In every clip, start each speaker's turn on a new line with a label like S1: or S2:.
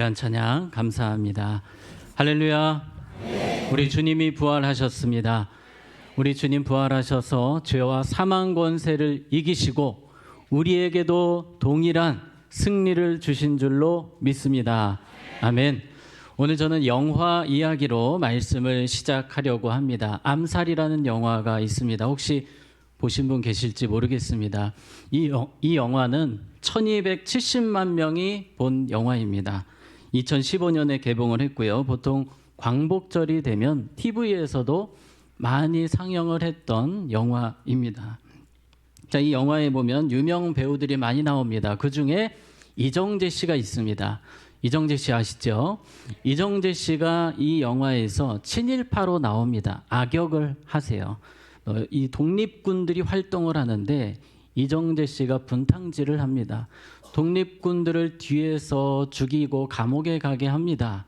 S1: 귀한 찬양 감사합니다. 할렐루야. 우리 주님이 부활하셨습니다. 우리 주님 부활하셔서 죄와 사망 권세를 이기시고 우리에게도 동일한 승리를 주신 줄로 믿습니다. 아멘. 오늘 저는 영화 이야기로 말씀을 시작하려고 합니다. 암살이라는 영화가 있습니다. 혹시 보신 분 계실지 모르겠습니다. 이 영화는 1270만 명이 본 영화입니다. 2015년에 개봉을 했고요. 보통 광복절이 되면 TV에서도 많이 상영을 했던 영화입니다. 자, 이 영화에 보면 유명 배우들이 많이 나옵니다. 그중에 이정재 씨가 있습니다. 이정재 씨 아시죠? 이정재 씨가 이 영화에서 친일파로 나옵니다. 악역을 하세요. 이 독립군들이 활동을 하는데 이정재 씨가 분탕질을 합니다. 독립군들을 뒤에서 죽이고 감옥에 가게 합니다.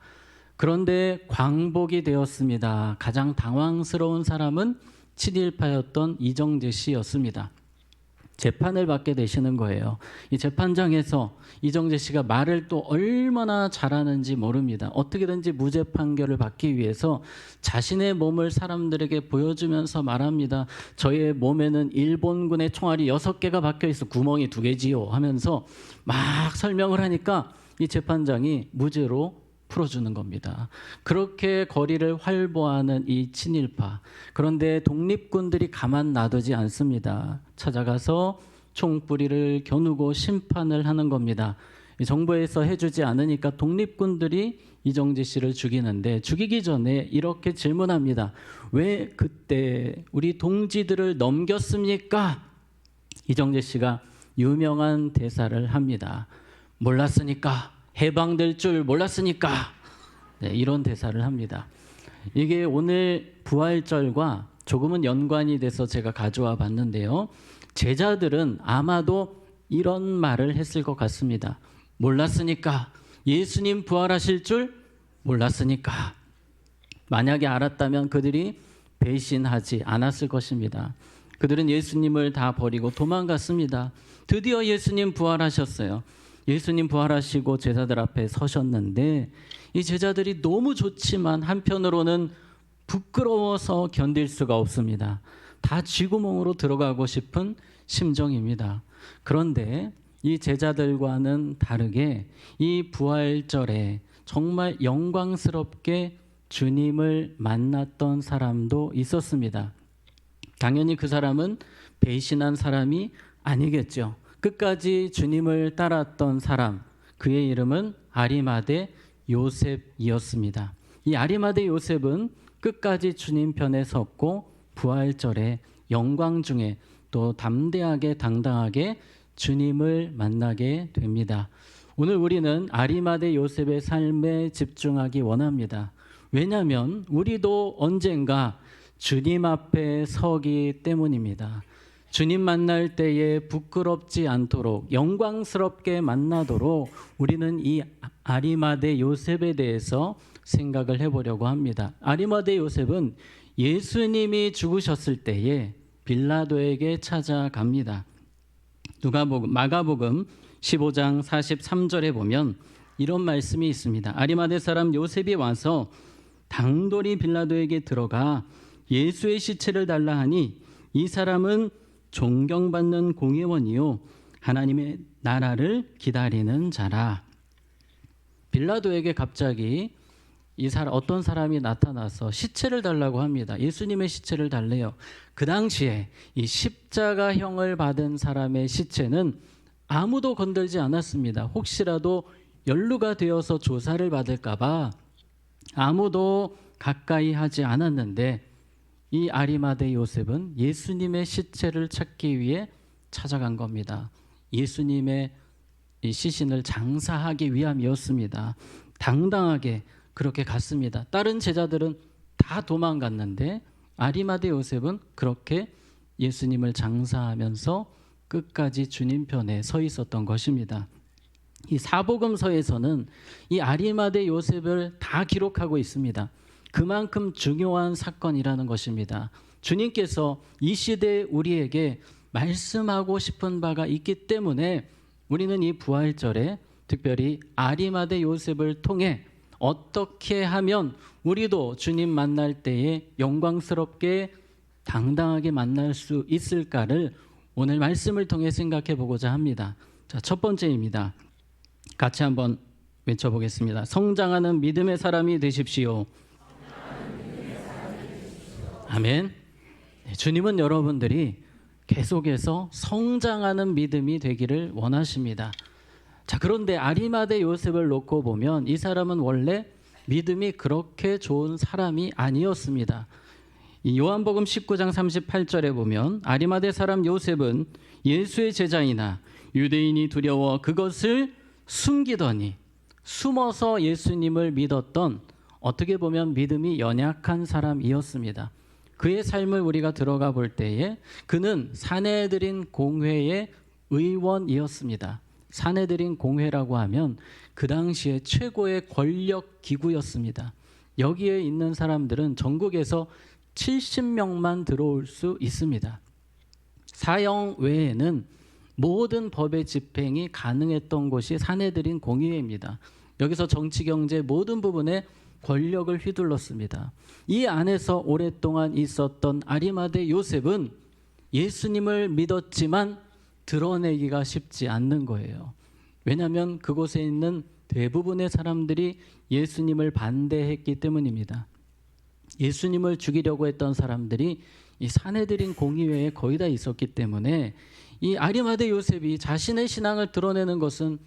S1: 그런데 광복이 되었습니다. 가장 당황스러운 사람은 친일파였던 이정재 씨였습니다. 재판을 받게 되시는 거예요. 이 재판장에서 이정재 씨가 말을 또 얼마나 잘하는지 모릅니다. 어떻게든지 무죄 판결을 받기 위해서 자신의 몸을 사람들에게 보여주면서 말합니다. 저의 몸에는 일본군의 총알이 6개가 박혀 있어 구멍이 2개지요 하면서 막 설명을 하니까 이 재판장이 무죄로 풀어주는 겁니다. 그렇게 거리를 활보하는 이 친일파. 그런데 독립군들이 가만 놔두지 않습니다. 찾아가서 총뿌리를 겨누고 심판을 하는 겁니다. 정부에서 해주지 않으니까 독립군들이 이정재 씨를 죽이는데 죽이기 전에 이렇게 질문합니다. 왜 그때 우리 동지들을 넘겼습니까? 이정재 씨가 유명한 대사를 합니다. 몰랐으니까. 해방될 줄 몰랐으니까. 네, 이런 대사를 합니다. 이게 오늘 부활절과 조금은 연관이 돼서 제가 가져와 봤는데요. 제자들은 아마도 이런 말을 했을 것 같습니다. 몰랐으니까. 예수님 부활하실 줄 몰랐으니까. 만약에 알았다면 그들이 배신하지 않았을 것입니다. 그들은 예수님을 다 버리고 도망갔습니다. 드디어 예수님 부활하셨어요. 예수님 부활하시고 제자들 앞에 서셨는데 이 제자들이 너무 좋지만 한편으로는 부끄러워서 견딜 수가 없습니다. 다 쥐구멍으로 들어가고 싶은 심정입니다. 그런데 이 제자들과는 다르게 이 부활절에 정말 영광스럽게 주님을 만났던 사람도 있었습니다. 당연히 그 사람은 배신한 사람이 아니겠죠. 끝까지 주님을 따랐던 사람, 그의 이름은 아리마대 요셉이었습니다. 이 아리마대 요셉은 끝까지 주님 편에 섰고 부활절에 영광 중에 또 담대하게 당당하게 주님을 만나게 됩니다. 오늘 우리는 아리마대 요셉의 삶에 집중하기 원합니다. 왜냐하면 우리도 언젠가 주님 앞에 서기 때문입니다. 주님 만날 때에 부끄럽지 않도록 영광스럽게 만나도록 우리는 이 아리마대 요셉에 대해서 생각을 해보려고 합니다. 아리마대 요셉은 예수님이 죽으셨을 때에 빌라도에게 찾아갑니다. 마가복음 15장 43절에 보면 이런 말씀이 있습니다. 아리마대 사람 요셉이 와서 당돌이 빌라도에게 들어가 예수의 시체를 달라 하니 이 사람은 존경받는 공회원이요 하나님의 나라를 기다리는 자라. 빌라도에게 갑자기 어떤 사람이 나타나서 시체를 달라고 합니다. 예수님의 시체를 달래요. 그 당시에 이 십자가형을 받은 사람의 시체는 아무도 건들지 않았습니다. 혹시라도 연루가 되어서 조사를 받을까 봐 아무도 가까이 하지 않았는데 이 아리마대 요셉은 예수님의 시체를 찾기 위해 찾아간 겁니다. 예수님의 이 시신을 장사하기 위함이었습니다. 당당하게 그렇게 갔습니다. 다른 제자들은 다 도망갔는데 아리마대 요셉은 그렇게 예수님을 장사하면서 끝까지 주님 편에 서 있었던 것입니다. 이 사복음서에서는 이 아리마대 요셉을 다 기록하고 있습니다. 그만큼 중요한 사건이라는 것입니다. 주님께서 이 시대에 우리에게 말씀하고 싶은 바가 있기 때문에 우리는 이 부활절에 특별히 아리마대 요셉을 통해 어떻게 하면 우리도 주님 만날 때에 영광스럽게 당당하게 만날 수 있을까를 오늘 말씀을 통해 생각해 보고자 합니다. 자, 첫 번째입니다. 같이 한번 외쳐보겠습니다. 성장하는 믿음의 사람이 되십시오. 아멘. 네, 주님은 여러분들이 계속해서 성장하는 믿음이 되기를 원하십니다. 자, 그런데 아리마대 요셉을 놓고 보면 이 사람은 원래 믿음이 그렇게 좋은 사람이 아니었습니다. 이 요한복음 19장 38절에 보면 아리마대 사람 요셉은 예수의 제자이나 유대인이 두려워 그것을 숨기더니 숨어서 예수님을 믿었던, 어떻게 보면 믿음이 연약한 사람이었습니다. 그의 삶을 우리가 들어가 볼 때에 그는 사내들인 공회의 의원이었습니다. 사내들인 공회라고 하면 그 당시에 최고의 권력 기구였습니다. 여기에 있는 사람들은 전국에서 70명만 들어올 수 있습니다. 사형 외에는 모든 법의 집행이 가능했던 곳이 사내들인 공의회입니다. 여기서 정치, 경제 모든 부분에 권력을 휘둘렀습니다. 이 안에서 오랫동안 있었던 아리마대 요셉은 예수님을 믿었지만 드러내기가 쉽지 않는 거예요. 왜냐하면 그곳에 있는 대부분의 사람들이 예수님을 반대했기 때문입니다. 예수님을 죽이려고 했던 사람들이 이 사내들인 공의회에 거의 다 있었기 때문에 이 아리마대 요셉이 자신의 신앙을 드러내는 것은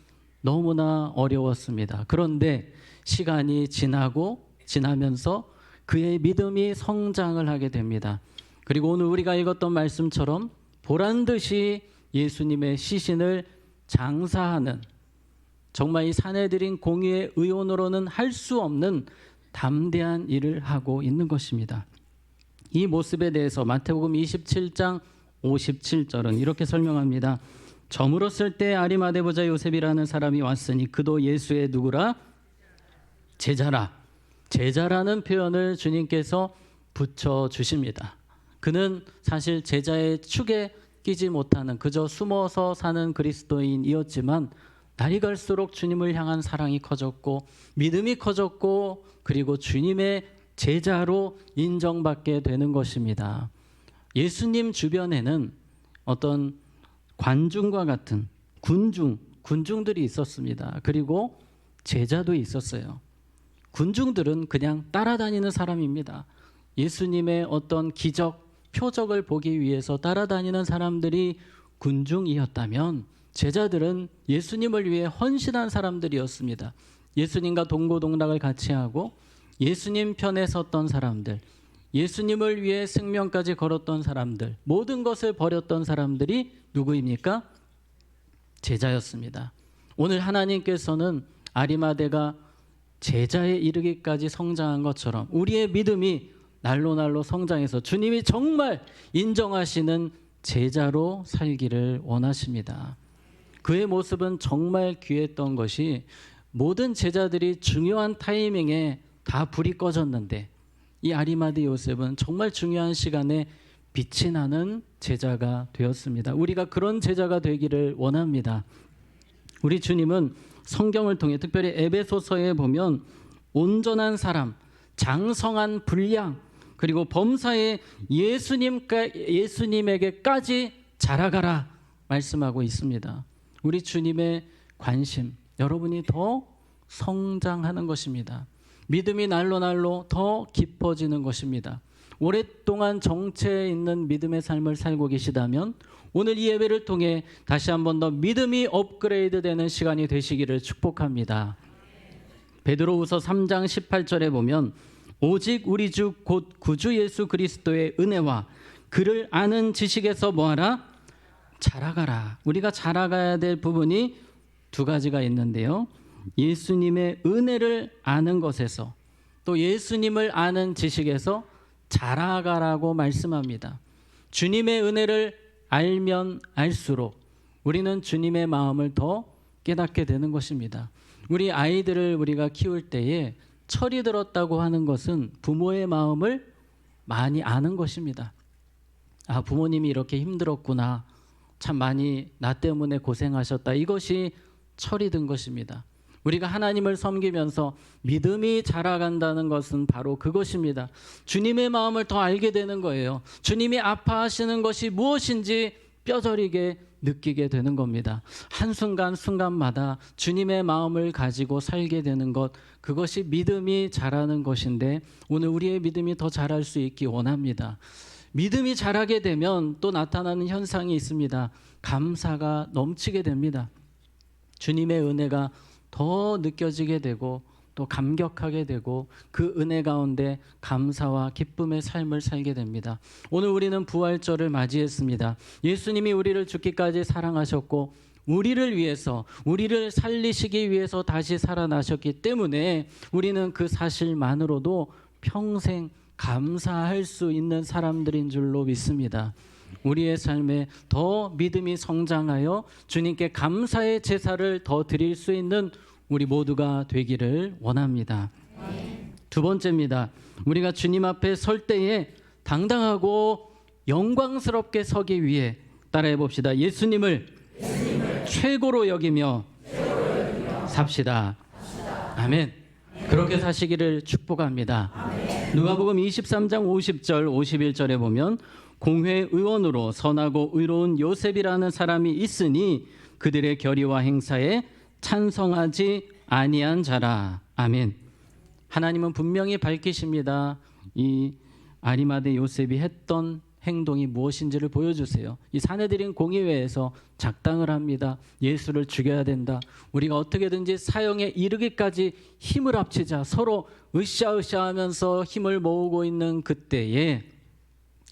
S1: 너무나 어려웠습니다. 그런데 시간이 지나면서 그의 믿음이 성장을 하게 됩니다. 그리고 오늘 우리가 읽었던 말씀처럼 보란 듯이 예수님의 시신을 장사하는, 정말 이 사내들인 공의회 의원으로는 할 수 없는 담대한 일을 하고 있는 것입니다. 이 모습에 대해서 마태복음 27장 57절은 이렇게 설명합니다. 저물었을 때 아리마대 부자 요셉이라는 사람이 왔으니 그도 예수의 누구라? 제자라. 제자라는 표현을 주님께서 붙여주십니다. 그는 사실 제자의 축에 끼지 못하는 그저 숨어서 사는 그리스도인이었지만 날이 갈수록 주님을 향한 사랑이 커졌고 믿음이 커졌고 그리고 주님의 제자로 인정받게 되는 것입니다. 예수님 주변에는 어떤 관중과 같은 군중들이 있었습니다. 그리고 제자도 있었어요. 군중들은 그냥 따라다니는 사람입니다. 예수님의 어떤 기적, 표적을 보기 위해서 따라다니는 사람들이 군중이었다면 제자들은 예수님을 위해 헌신한 사람들이었습니다. 예수님과 동고동락을 같이 하고 예수님 편에 섰던 사람들, 예수님을 위해 생명까지 걸었던 사람들, 모든 것을 버렸던 사람들이 누구입니까? 제자였습니다. 오늘 하나님께서는 아리마대가 제자에 이르기까지 성장한 것처럼 우리의 믿음이 날로 성장해서 주님이 정말 인정하시는 제자로 살기를 원하십니다. 그의 모습은 정말 귀했던 것이 모든 제자들이 중요한 타이밍에 다 불이 꺼졌는데 이 아리마대 요셉은 정말 중요한 시간에 빛이 나는 제자가 되었습니다. 우리가 그런 제자가 되기를 원합니다. 우리 주님은 성경을 통해 특별히 에베소서에 보면 온전한 사람, 장성한 분량, 그리고 범사에 예수님에게까지 자라가라 말씀하고 있습니다. 우리 주님의 관심, 여러분이 더 성장하는 것입니다. 믿음이 날로 더 깊어지는 것입니다. 오랫동안 정체에 있는 믿음의 삶을 살고 계시다면 오늘 이 예배를 통해 다시 한 번 더 믿음이 업그레이드 되는 시간이 되시기를 축복합니다. 베드로후서 3장 18절에 보면 오직 우리 주 곧 구주 예수 그리스도의 은혜와 그를 아는 지식에서 뭐하라? 자라가라. 우리가 자라가야 될 부분이 두 가지가 있는데요. 예수님의 은혜를 아는 것에서 또 예수님을 아는 지식에서 자라가라고 말씀합니다. 주님의 은혜를 알면 알수록 우리는 주님의 마음을 더 깨닫게 되는 것입니다. 우리 아이들을 우리가 키울 때에 철이 들었다고 하는 것은 부모의 마음을 많이 아는 것입니다. 아, 부모님이 이렇게 힘들었구나. 참 많이 나 때문에 고생하셨다. 이것이 철이 든 것입니다. 우리가 하나님을 섬기면서 믿음이 자라간다는 것은 바로 그것입니다. 주님의 마음을 더 알게 되는 거예요. 주님이 아파하시는 것이 무엇인지 뼈저리게 느끼게 되는 겁니다. 한순간순간마다 주님의 마음을 가지고 살게 되는 것, 그것이 믿음이 자라는 것인데 오늘 우리의 믿음이 더 자랄 수 있기 원합니다. 믿음이 자라게 되면 또 나타나는 현상이 있습니다. 감사가 넘치게 됩니다. 주님의 은혜가 더 느껴지게 되고 또 감격하게 되고 그 은혜 가운데 감사와 기쁨의 삶을 살게 됩니다. 오늘 우리는 부활절을 맞이했습니다. 예수님이 우리를 죽기까지 사랑하셨고 우리를 위해서, 우리를 살리시기 위해서 다시 살아나셨기 때문에 우리는 그 사실만으로도 평생 감사할 수 있는 사람들인 줄로 믿습니다. 우리의 삶에 더 믿음이 성장하여 주님께 감사의 제사를 더 드릴 수 있는 우리 모두가 되기를 원합니다. 두 번째입니다. 우리가 주님 앞에 설 때에 당당하고 영광스럽게 서기 위해 따라해 봅시다. 예수님을 최고로 여기며 삽시다. 아멘. 그렇게 사시기를 축복합니다. 누가복음 23장 50절 51절에 보면 공회의원으로 선하고 의로운 요셉이라는 사람이 있으니 그들의 결의와 행사에 찬성하지 아니한 자라. 아멘. 하나님은 분명히 밝히십니다. 이 아리마대 요셉이 했던 행동이 무엇인지를 보여주세요. 이 사내들인 공의회에서 작당을 합니다. 예수를 죽여야 된다. 우리가 어떻게든지 사형에 이르기까지 힘을 합치자. 서로 으쌰으쌰하면서 힘을 모으고 있는 그때에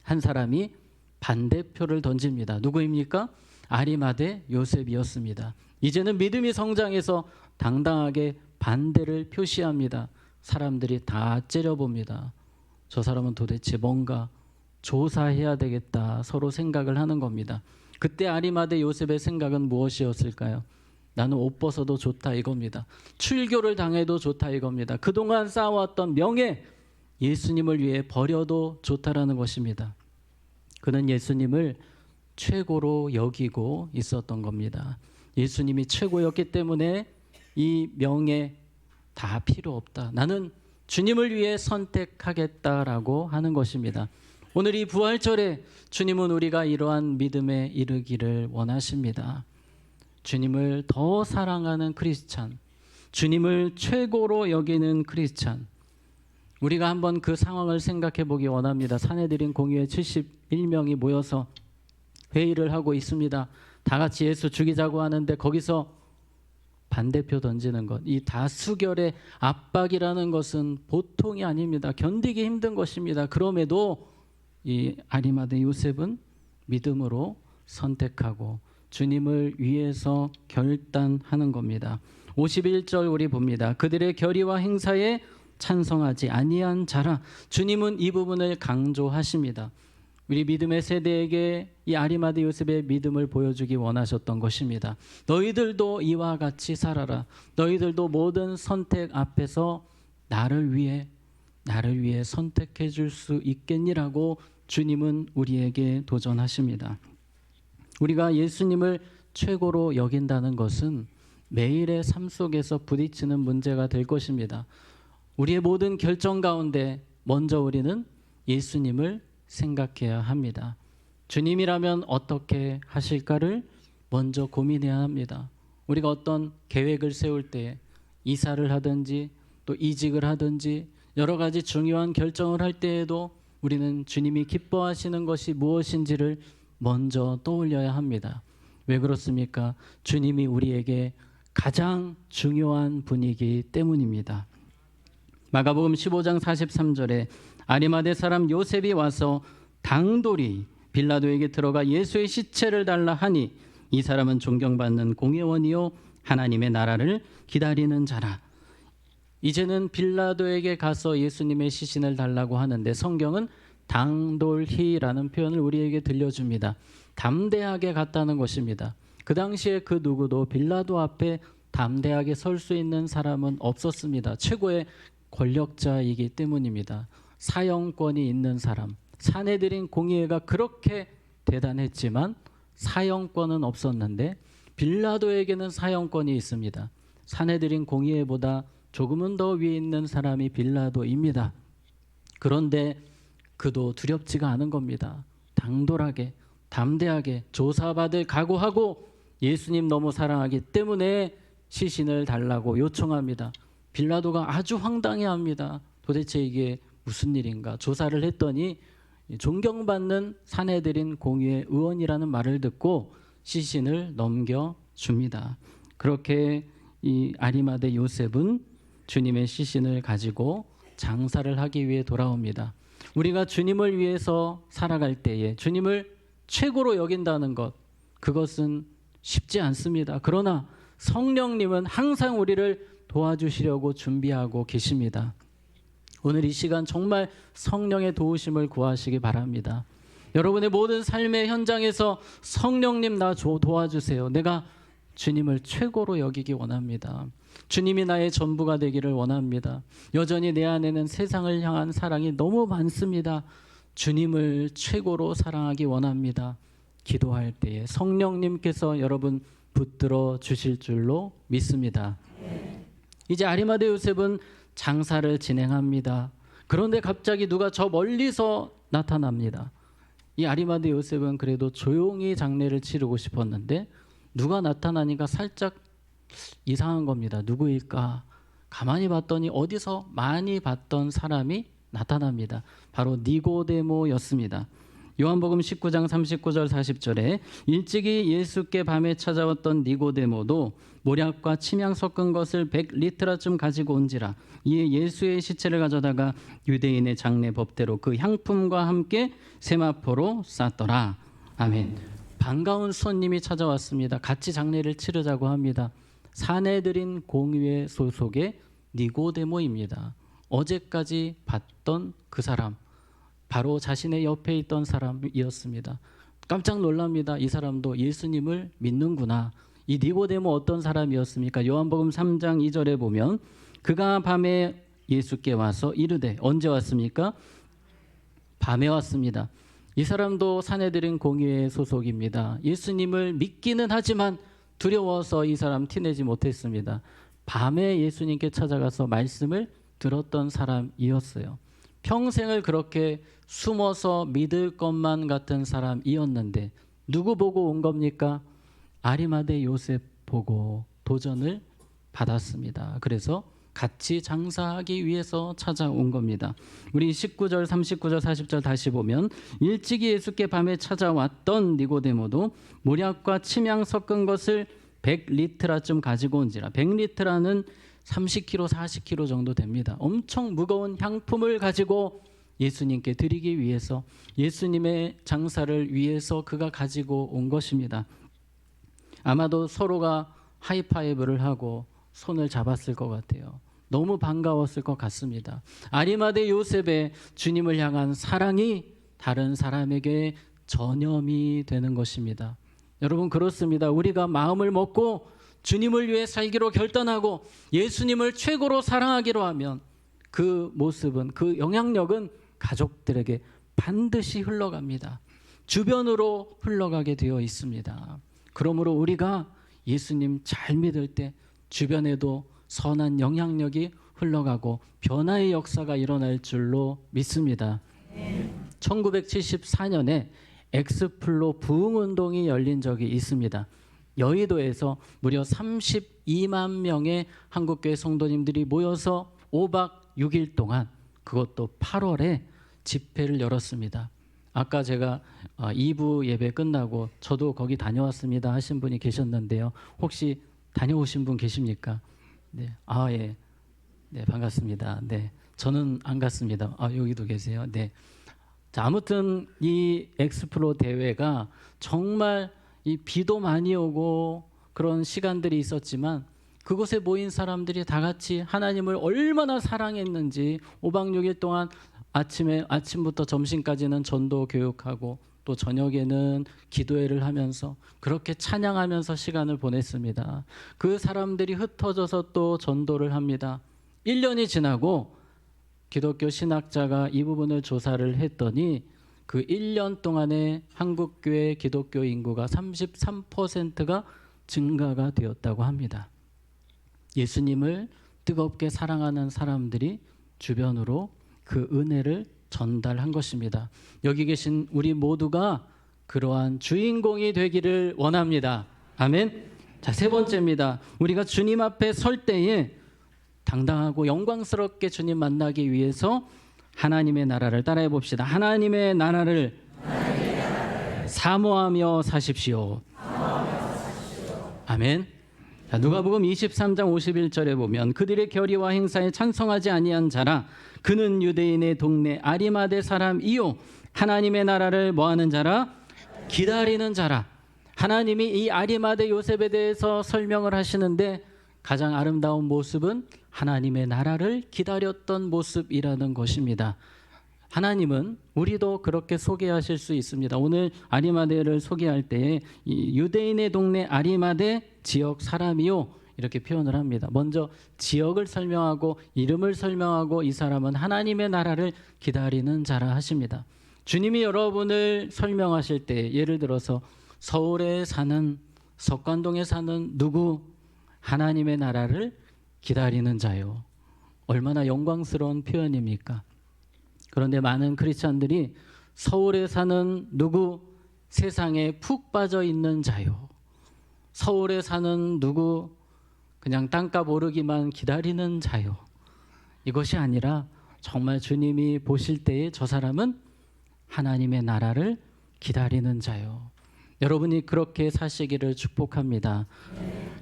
S1: 한 사람이 반대표를 던집니다. 누구입니까? 아리마대 요셉이었습니다. 이제는 믿음이 성장해서 당당하게 반대를 표시합니다. 사람들이 다 째려봅니다. 저 사람은 도대체 뭔가 조사해야 되겠다 서로 생각을 하는 겁니다. 그때 아리마대 요셉의 생각은 무엇이었을까요? 나는 옷 벗어도 좋다 이겁니다. 출교를 당해도 좋다 이겁니다. 그동안 쌓아왔던 명예, 예수님을 위해 버려도 좋다라는 것입니다. 그는 예수님을 최고로 여기고 있었던 겁니다. 예수님이 최고였기 때문에 이 명예 다 필요 없다. 나는 주님을 위해 선택하겠다라고 하는 것입니다. 오늘 이 부활절에 주님은 우리가 이러한 믿음에 이르기를 원하십니다. 주님을 더 사랑하는 크리스찬, 주님을 최고로 여기는 크리스찬. 우리가 한번 그 상황을 생각해 보기 원합니다. 사내들인 공의회 71명이 모여서 회의를 하고 있습니다. 다 같이 예수 죽이자고 하는데 거기서 반대표 던지는 것, 이 다수결의 압박이라는 것은 보통이 아닙니다. 견디기 힘든 것입니다. 그럼에도 이 아리마대 요셉은 믿음으로 선택하고 주님을 위해서 결단하는 겁니다. 51절 우리 봅니다. 그들의 결의와 행사에 찬성하지 아니한 자라. 주님은 이 부분을 강조하십니다. 우리 믿음의 세대에게 이 아리마대 요셉의 믿음을 보여주기 원하셨던 것입니다. 너희들도 이와 같이 살아라. 너희들도 모든 선택 앞에서 나를 위해 선택해 줄 수 있겠니라고 주님은 우리에게 도전하십니다. 우리가 예수님을 최고로 여긴다는 것은 매일의 삶 속에서 부딪히는 문제가 될 것입니다. 우리의 모든 결정 가운데 먼저 우리는 예수님을 생각해야 합니다. 주님이라면 어떻게 하실까를 먼저 고민해야 합니다. 우리가 어떤 계획을 세울 때 이사를 하든지 또 이직을 하든지 여러 가지 중요한 결정을 할 때에도 우리는 주님이 기뻐하시는 것이 무엇인지를 먼저 떠올려야 합니다. 왜 그렇습니까? 주님이 우리에게 가장 중요한 분이기 때문입니다. 마가복음 15장 43절에 아리마대 사람 요셉이 와서 당돌이 빌라도에게 들어가 예수의 시체를 달라 하니 이 사람은 존경받는 공회원이요 하나님의 나라를 기다리는 자라. 이제는 빌라도에게 가서 예수님의 시신을 달라고 하는데 성경은 당돌히라는 표현을 우리에게 들려줍니다. 담대하게 갔다는 것입니다. 그 당시에 그 누구도 빌라도 앞에 담대하게 설 수 있는 사람은 없었습니다. 최고의 권력자이기 때문입니다. 사형권이 있는 사람, 사내들인 공의회가 그렇게 대단했지만 사형권은 없었는데 빌라도에게는 사형권이 있습니다. 사내들인 공의회보다 조금은 더 위에 있는 사람이 빌라도입니다. 그런데 그도 두렵지가 않은 겁니다. 당돌하게, 담대하게 조사받을 각오하고 예수님 너무 사랑하기 때문에 시신을 달라고 요청합니다. 빌라도가 아주 황당해합니다. 도대체 이게 무슨 일인가? 조사를 했더니 존경받는 사내들인 공의회 의원이라는 말을 듣고 시신을 넘겨줍니다. 그렇게 이 아리마대 요셉은 주님의 시신을 가지고 장사를 하기 위해 돌아옵니다. 우리가 주님을 위해서 살아갈 때에 주님을 최고로 여긴다는 것, 그것은 쉽지 않습니다. 그러나 성령님은 항상 우리를 도와주시려고 준비하고 계십니다. 오늘 이 시간 정말 성령의 도우심을 구하시기 바랍니다. 여러분의 모든 삶의 현장에서 성령님 나 도와주세요. 내가 주님을 최고로 여기기 원합니다. 주님이 나의 전부가 되기를 원합니다. 여전히 내 안에는 세상을 향한 사랑이 너무 많습니다. 주님을 최고로 사랑하기 원합니다. 기도할 때에 성령님께서 여러분 붙들어 주실 줄로 믿습니다. 이제 아리마대 요셉은 장사를 진행합니다. 그런데 갑자기 누가 저 멀리서 나타납니다. 이 아리마대 요셉은 그래도 조용히 장례를 치르고 싶었는데 누가 나타나니까 살짝 이상한 겁니다. 누구일까? 가만히 봤더니 어디서 많이 봤던 사람이 나타납니다. 바로 니고데모였습니다. 요한복음 19장 39절 40절에 일찍이 예수께 밤에 찾아왔던 니고데모도 모략과 침향 섞은 것을 100리트라쯤 가지고 온지라. 이에 예수의 시체를 가져다가 유대인의 장례 법대로 그 향품과 함께 세마포로 쌌더라. 아멘. 반가운 손님이 찾아왔습니다. 같이 장례를 치르자고 합니다. 사내들인 공의회 소속의 니고데모입니다. 어제까지 봤던 그 사람, 바로 자신의 옆에 있던 사람이었습니다. 깜짝 놀랍니다. 이 사람도 예수님을 믿는구나. 이 니고데모 어떤 사람이었습니까? 요한복음 3장 2절에 보면 그가 밤에 예수께 와서 이르되, 언제 왔습니까? 밤에 왔습니다. 이 사람도 사내들인 공의회 소속입니다. 예수님을 믿기는 하지만 두려워서 이 사람 티내지 못했습니다. 밤에 예수님께 찾아가서 말씀을 들었던 사람이었어요. 평생을 그렇게 숨어서 믿을 것만 같은 사람이었는데 누구 보고 온 겁니까? 아리마대 요셉 보고 도전을 받았습니다. 그래서 같이 장사하기 위해서 찾아온 겁니다. 우리 19절, 39절, 40절 다시 보면 일찍이 예수께 밤에 찾아왔던 니고데모도 모략과 침향 섞은 것을 100리트라쯤 가지고 온지라. 100리트라는 30kg, 40kg 정도 됩니다. 엄청 무거운 향품을 가지고 예수님께 드리기 위해서, 예수님의 장사를 위해서 그가 가지고 온 것입니다. 아마도 서로가 하이파이브를 하고 손을 잡았을 것 같아요. 너무 반가웠을 것 같습니다. 아리마대 요셉의 주님을 향한 사랑이 다른 사람에게 전염이 되는 것입니다. 여러분, 그렇습니다. 우리가 마음을 먹고 주님을 위해 살기로 결단하고 예수님을 최고로 사랑하기로 하면 그 모습은, 그 영향력은 가족들에게 반드시 흘러갑니다. 주변으로 흘러가게 되어 있습니다. 그러므로 우리가 예수님 잘 믿을 때 주변에도 선한 영향력이 흘러가고 변화의 역사가 일어날 줄로 믿습니다. 1974년에 엑스플로 부흥운동이 열린 적이 있습니다. 여의도에서 무려 32만 명의 한국교회 성도님들이 모여서 5박 6일 동안, 그것도 8월에 집회를 열었습니다. 아까 제가 2부 예배 끝나고 저도 거기 다녀왔습니다 하신 분이 계셨는데요. 혹시 다녀오신 분 계십니까? 네, 예, 네, 반갑습니다. 네, 저는 안 갔습니다. 여기도 계세요. 네. 자, 아무튼 이 엑스플로 대회가 정말 이 비도 많이 오고 그런 시간들이 있었지만 그곳에 모인 사람들이 다 같이 하나님을 얼마나 사랑했는지 5박 6일 동안 아침부터 점심까지는 전도 교육하고 또 저녁에는 기도회를 하면서 그렇게 찬양하면서 시간을 보냈습니다. 그 사람들이 흩어져서 또 전도를 합니다. 1년이 지나고 기독교 신학자가 이 부분을 조사를 했더니 그 1년 동안에 한국교회 기독교 인구가 33%가 증가가 되었다고 합니다. 예수님을 뜨겁게 사랑하는 사람들이 주변으로 그 은혜를 전달한 것입니다. 여기 계신 우리 모두가 그러한 주인공이 되기를 원합니다. 아멘. 자, 세 번째입니다. 우리가 주님 앞에 설 때에 당당하고 영광스럽게 주님 만나기 위해서 하나님의 나라를 따라해 봅시다. 하나님의 나라를 사모하며 사십시오. 아멘. 자, 누가복음 23장 51절에 보면 그들의 결의와 행사에 찬성하지 아니한 자라 그는 유대인의 동네 아리마대 사람이요 하나님의 나라를 뭐하는 자라? 기다리는 자라. 하나님이 이 아리마대 요셉에 대해서 설명을 하시는데 가장 아름다운 모습은 하나님의 나라를 기다렸던 모습이라는 것입니다. 하나님은 우리도 그렇게 소개하실 수 있습니다. 오늘 아리마대를 소개할 때에 이 유대인의 동네 아리마대 지역 사람이요 이렇게 표현을 합니다. 먼저 지역을 설명하고 이름을 설명하고 이 사람은 하나님의 나라를 기다리는 자라 하십니다. 주님이 여러분을 설명하실 때 예를 들어서 서울에 사는 석관동에 사는 누구 하나님의 나라를 기다리는 자요. 얼마나 영광스러운 표현입니까? 그런데 많은 크리스찬들이 서울에 사는 누구 세상에 푹 빠져 있는 자요. 서울에 사는 누구 그냥 땅값 오르기만 기다리는 자요. 이것이 아니라 정말 주님이 보실 때에 저 사람은 하나님의 나라를 기다리는 자요. 여러분이 그렇게 사시기를 축복합니다.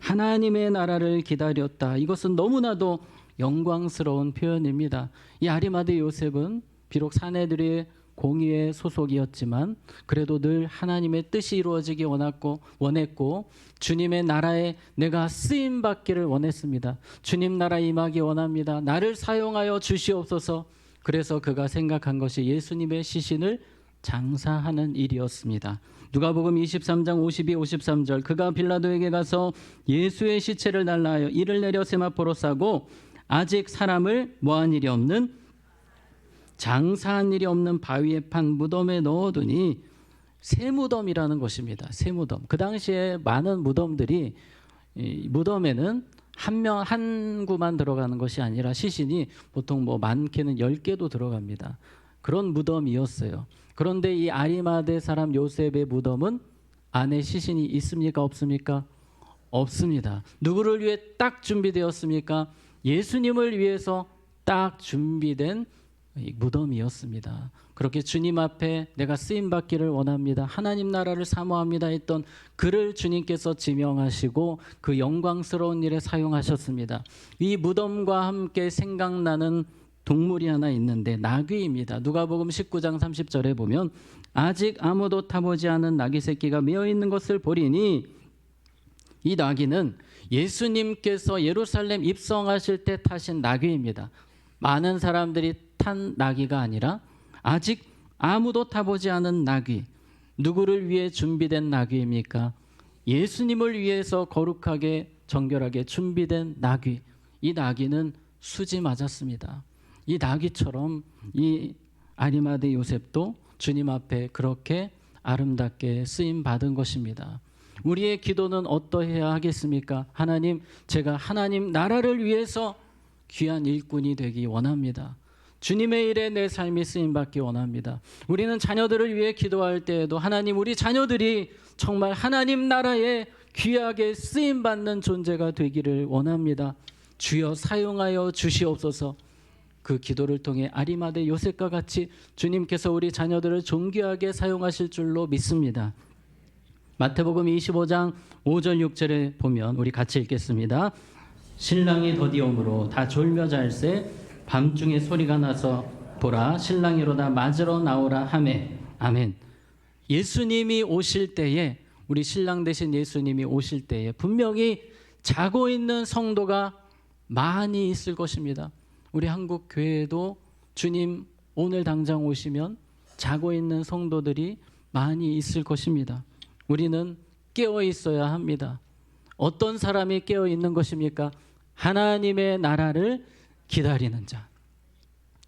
S1: 하나님의 나라를 기다렸다. 이것은 너무나도 영광스러운 표현입니다. 이 아리마대 요셉은 비록 사내들의 공의의 소속이었지만 그래도 늘 하나님의 뜻이 이루어지기 원했고 주님의 나라에 내가 쓰임 받기를 원했습니다. 주님 나라 임하기 원합니다. 나를 사용하여 주시옵소서. 그래서 그가 생각한 것이 예수님의 시신을 장사하는 일이었습니다. 누가복음 23장 52, 53절 그가 빌라도에게 가서 예수의 시체를 달라하여 이를 내려 세마포로 싸고 아직 사람을 뭐한 일이 없는 장사한 일이 없는 바위에 판 무덤에 넣어두니 새무덤이라는 것입니다. 새무덤. 그 당시에 많은 무덤들이 이 무덤에는 한 구만 들어가는 것이 아니라 시신이 보통 뭐 많게는 10개도 들어갑니다. 그런 무덤이었어요. 그런데 이 아리마대 사람 요셉의 무덤은 안에 시신이 있습니까? 없습니까? 없습니다. 누구를 위해 딱 준비되었습니까? 예수님을 위해서 딱 준비된 무덤이었습니다. 그렇게 주님 앞에 내가 쓰임 받기를 원합니다. 하나님 나라를 사모합니다 했던 그를 주님께서 지명하시고 그 영광스러운 일에 사용하셨습니다. 이 무덤과 함께 생각나는 동물이 하나 있는데 나귀입니다. 누가복음 19장 30절에 보면 아직 아무도 타보지 않은 나귀 새끼가 메어 있는 것을 보리니 이 나귀는 예수님께서 예루살렘 입성하실 때 타신 나귀입니다. 많은 사람들이 탄 나귀가 아니라 아직 아무도 타보지 않은 나귀. 누구를 위해 준비된 나귀입니까? 예수님을 위해서 거룩하게 정결하게 준비된 나귀. 이 나귀는 수지 맞았습니다. 이 나귀처럼 이 아리마대 요셉도 주님 앞에 그렇게 아름답게 쓰임 받은 것입니다. 우리의 기도는 어떠해야 하겠습니까? 하나님, 제가 하나님 나라를 위해서 귀한 일꾼이 되기 원합니다. 주님의 일에 내 삶이 쓰임받기 원합니다. 우리는 자녀들을 위해 기도할 때에도 하나님, 우리 자녀들이 정말 하나님 나라에 귀하게 쓰임받는 존재가 되기를 원합니다. 주여 사용하여 주시옵소서. 그 기도를 통해 아리마대 요셉과 같이 주님께서 우리 자녀들을 존귀하게 사용하실 줄로 믿습니다. 마태복음 25장 5절 6절에 보면 우리 같이 읽겠습니다. 신랑이 더디옴으로 다 졸며 잘새 밤중에 소리가 나서 보라 신랑이로다 맞으러 나오라 하매. 아멘. 예수님이 오실 때에 우리 신랑 되신 예수님이 오실 때에 분명히 자고 있는 성도가 많이 있을 것입니다. 우리 한국 교회에도 주님 오늘 당장 오시면 자고 있는 성도들이 많이 있을 것입니다. 우리는 깨어 있어야 합니다. 어떤 사람이 깨어 있는 것입니까? 하나님의 나라를 기다리는 자.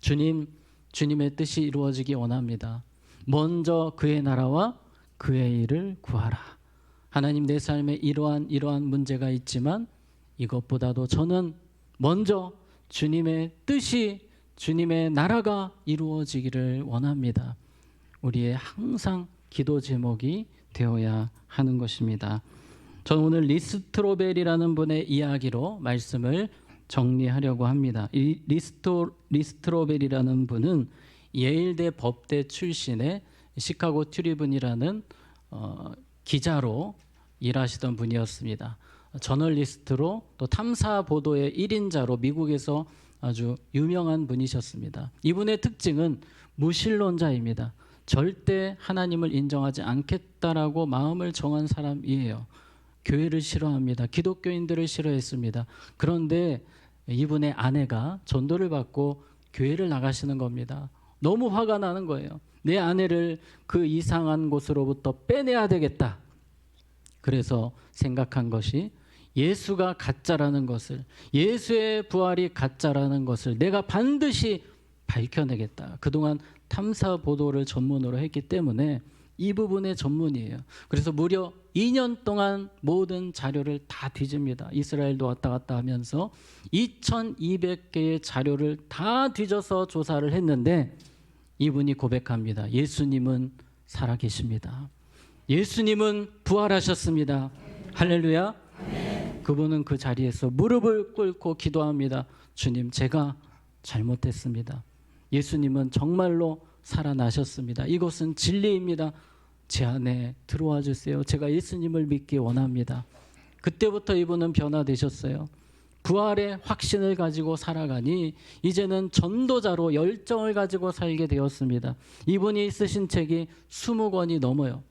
S1: 주님의 뜻이 이루어지기 원합니다. 먼저 그의 나라와 그의 일을 구하라. 하나님, 내 삶에 이러한 문제가 있지만 이것보다도 저는 먼저 주님의 뜻이, 주님의 나라가 이루어지기를 원합니다. 우리의 항상 기도 제목이 되어야 하는 것입니다. 저는 오늘 리스트로벨이라는 분의 이야기로 말씀을 정리하려고 합니다. 이 리스트로벨이라는 분은 예일대 법대 출신의 시카고 트리뷴이라는 기자로 일하시던 분이었습니다. 저널리스트로 또 탐사 보도의 1인자로 미국에서 아주 유명한 분이셨습니다. 이분의 특징은 무신론자입니다. 절대 하나님을 인정하지 않겠다라고 마음을 정한 사람이에요. 교회를 싫어합니다. 기독교인들을 싫어했습니다. 그런데 이분의 아내가 전도를 받고 교회를 나가시는 겁니다. 너무 화가 나는 거예요. 내 아내를 그 이상한 곳으로부터 빼내야 되겠다. 그래서 생각한 것이 예수가 가짜라는 것을, 예수의 부활이 가짜라는 것을 내가 반드시 밝혀내겠다. 그동안 탐사 보도를 전문으로 했기 때문에 이 부분의 전문이에요. 그래서 무려 2년 동안 모든 자료를 다 뒤집니다. 이스라엘도 왔다 갔다 하면서 2200개의 자료를 다 뒤져서 조사를 했는데 이분이 고백합니다. 예수님은 살아계십니다. 예수님은 부활하셨습니다. 할렐루야. 그분은 그 자리에서 무릎을 꿇고 기도합니다. 주님, 제가 잘못했습니다. 예수님은 정말로 살아나셨습니다. 이것은 진리입니다. 제 안에 들어와 주세요. 제가 예수님을 믿기 원합니다. 그때부터 이분은 변화되셨어요. 부활의 확신을 가지고 살아가니 이제는 전도자로 열정을 가지고 살게 되었습니다. 이분이 쓰신 책이 20권이 넘어요.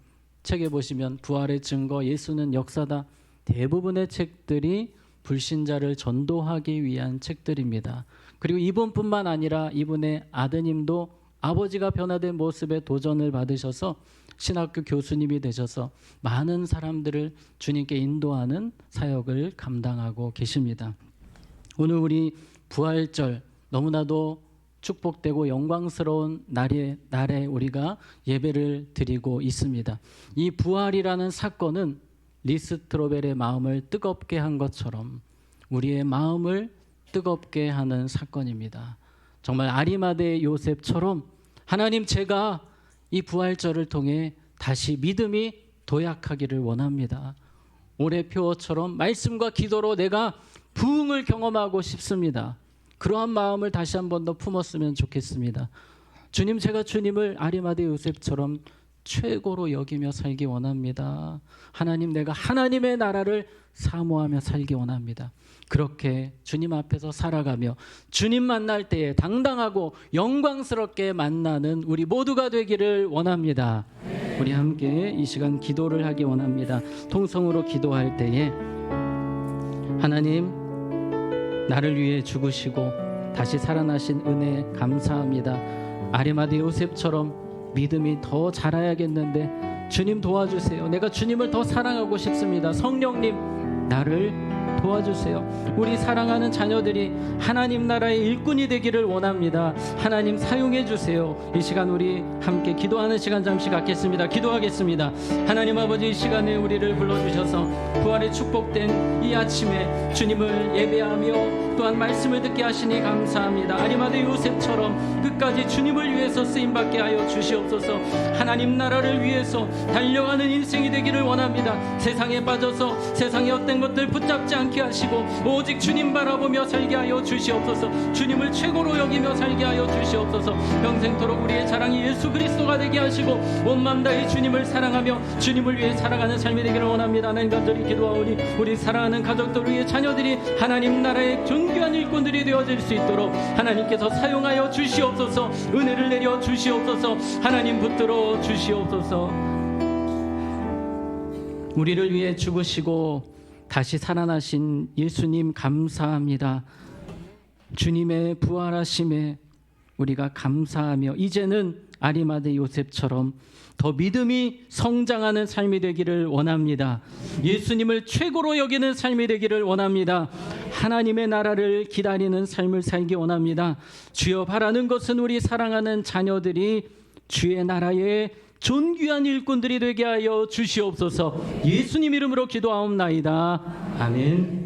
S1: 책에 보시면 부활의 증거, 예수는 역사다. 대부분의 책들이 불신자를 전도하기 위한 책들입니다. 그리고 이분뿐만 아니라 이분의 아드님도 아버지가 변화된 모습에 도전을 받으셔서 신학교 교수님이 되셔서 많은 사람들을 주님께 인도하는 사역을 감당하고 계십니다. 오늘 우리 부활절, 너무나도 축복되고 영광스러운 날에 우리가 예배를 드리고 있습니다. 이 부활이라는 사건은 리스트로벨의 마음을 뜨겁게 한 것처럼 우리의 마음을 뜨겁게 하는 사건입니다. 정말 아리마대 요셉처럼 하나님, 제가 이 부활절을 통해 다시 믿음이 도약하기를 원합니다. 올해 표어처럼 말씀과 기도로 내가 부흥을 경험하고 싶습니다. 그러한 마음을 다시 한 번 더 품었으면 좋겠습니다. 주님, 제가 주님을 아리마대 요셉처럼 최고로 여기며 살기 원합니다. 하나님, 내가 하나님의 나라를 사모하며 살기 원합니다. 그렇게 주님 앞에서 살아가며 주님 만날 때에 당당하고 영광스럽게 만나는 우리 모두가 되기를 원합니다. 우리 함께 이 시간 기도를 하기 원합니다. 통성으로 기도할 때에 하나님, 나를 위해 죽으시고 다시 살아나신 은혜 감사합니다. 아리마대 요셉처럼 믿음이 더 자라야겠는데 주님 도와주세요. 내가 주님을 더 사랑하고 싶습니다. 성령님, 나를 도와주세요. 우리 사랑하는 자녀들이 하나님 나라의 일꾼이 되기를 원합니다. 하나님, 사용해 주세요. 이 시간 우리 함께 기도하는 시간 잠시 갖겠습니다. 기도하겠습니다. 하나님 아버지, 이 시간에 우리를 불러주셔서 부활의 축복된 이 아침에 주님을 예배하며 또한 말씀을 듣게 하시니 감사합니다. 아리마대 요셉처럼 끝까지 주님을 위해서 쓰임받게 하여 주시옵소서. 하나님 나라를 위해서 달려가는 인생이 되기를 원합니다. 세상에 빠져서 세상의 어떤 것들 붙잡지 않게 하시고 오직 주님 바라보며 살게 하여 주시옵소서. 주님을 최고로 여기며 살게 하여 주시옵소서. 평생토록 우리의 자랑이 예수 그리스도가 되게 하시고 온 마음 다해 주님을 사랑하며 주님을 위해 살아가는 삶이 되기를 원합니다. 하나님, 간절히 기도하오니 우리 사랑하는 가족들, 우리의 자녀들이 하나님 나라의 존귀한 일꾼들이 되어질 수 있도록 하나님께서 사용하여 주시옵소서. 은혜를 내려 주시옵소서. 하나님, 붙들어 주시옵소서. 우리를 위해 죽으시고 다시 살아나신 예수님 감사합니다. 주님의 부활하심에 우리가 감사하며 이제는 아리마대 요셉처럼 더 믿음이 성장하는 삶이 되기를 원합니다. 예수님을 최고로 여기는 삶이 되기를 원합니다. 하나님의 나라를 기다리는 삶을 살기 원합니다. 주여, 바라는 것은 우리 사랑하는 자녀들이 주의 나라의 존귀한 일꾼들이 되게 하여 주시옵소서. 예수님 이름으로 기도하옵나이다. 아멘.